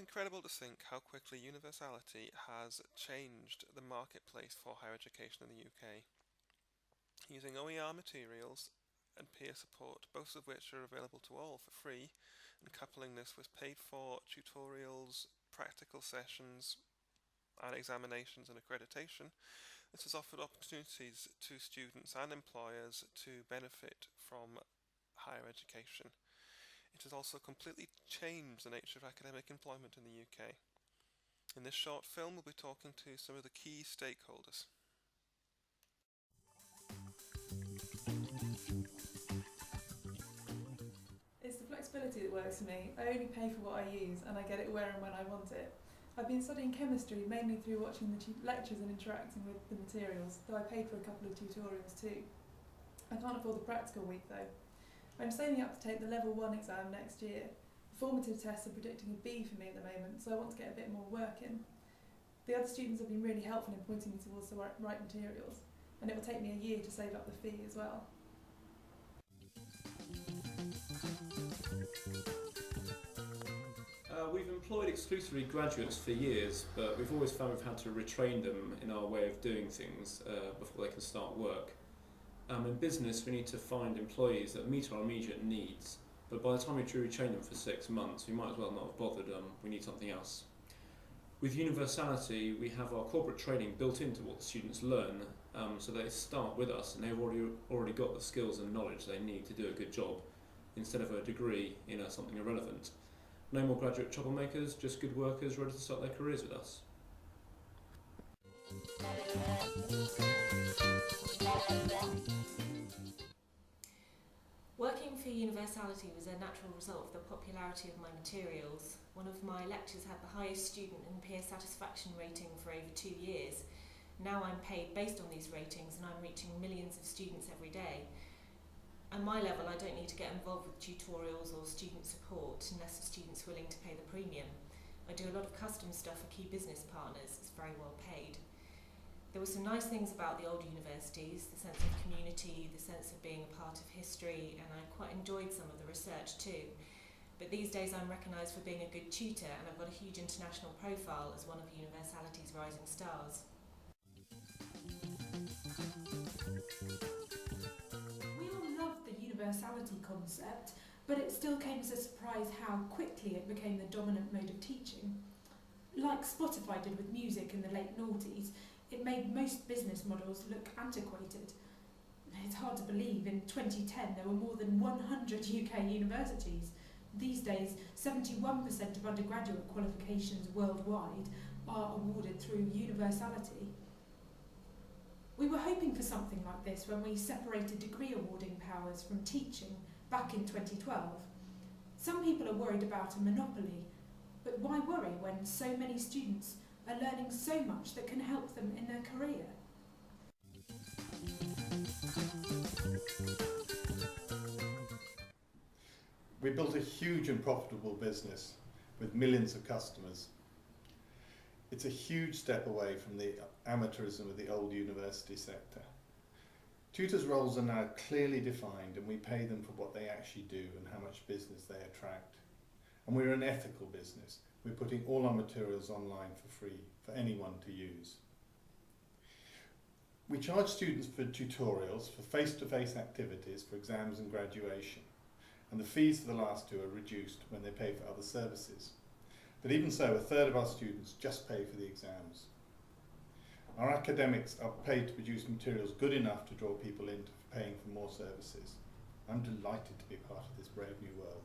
incredible to think how quickly Universality has changed the marketplace for higher education in the UK. Using OER materials and peer support, both of which are available to all for free, and coupling this with paid for tutorials, practical sessions, and examinations and accreditation, this has offered opportunities to students and employers to benefit from higher education. It has also completely changed the nature of academic employment in the UK. In this short film, we'll be talking to some of the key stakeholders. It's the flexibility that works for me. I only pay for what I use and I get it where and when I want it. I've been studying chemistry mainly through watching the lectures and interacting with the materials, though I paid for a couple of tutorials too. I can't afford the practical week though. I'm saving up to take the level 1 exam next year. The formative tests are predicting a B for me at the moment, so I want to get a bit more work in. The other students have been really helpful in pointing me towards the right materials, and it will take me a year to save up the fee as well. We've employed exclusively graduates for years, but we've always found we've had to retrain them in our way of doing things before they can start work. In business, we need to find employees that meet our immediate needs, but by the time we retrain them for 6 months, we might as well not have bothered them. We need something else. With Universality, we have our corporate training built into what the students learn, so they start with us and they've already got the skills and knowledge they need to do a good job, instead of a degree in something irrelevant. No more graduate troublemakers, just good workers ready to start their careers with us. Working for Universality was a natural result of the popularity of my materials. One of my lectures had the highest student and peer satisfaction rating for over 2 years. Now I'm paid based on these ratings and I'm reaching millions of students every day. At my level, I don't need to get involved with tutorials or student support unless the student's willing to pay the premium. I do a lot of custom stuff for key business partners. It's very well paid. There were some nice things about the old universities, the sense of community, the sense of being a part of history, and I quite enjoyed some of the research too. But these days I'm recognised for being a good tutor and I've got a huge international profile as one of Universality's rising stars. The universality concept, but it still came as a surprise how quickly it became the dominant mode of teaching. Like Spotify did with music in the late noughties, it made most business models look antiquated. It's hard to believe, in 2010 there were more than 100 UK universities. These days, 71% of undergraduate qualifications worldwide are awarded through Universality. We were hoping for something like this when we separated degree awarding powers from teaching back in 2012. Some people are worried about a monopoly, but why worry when so many students are learning so much that can help them in their career? We built a huge and profitable business with millions of customers. It's a huge step away from the amateurism of the old university sector. Tutors' roles are now clearly defined and we pay them for what they actually do and how much business they attract. And we're an ethical business. We're putting all our materials online for free for anyone to use. We charge students for tutorials, for face-to-face activities, for exams and graduation. And the fees for the last two are reduced when they pay for other services. But even so, a third of our students just pay for the exams. Our academics are paid to produce materials good enough to draw people into paying for more services. I'm delighted to be part of this brave new world.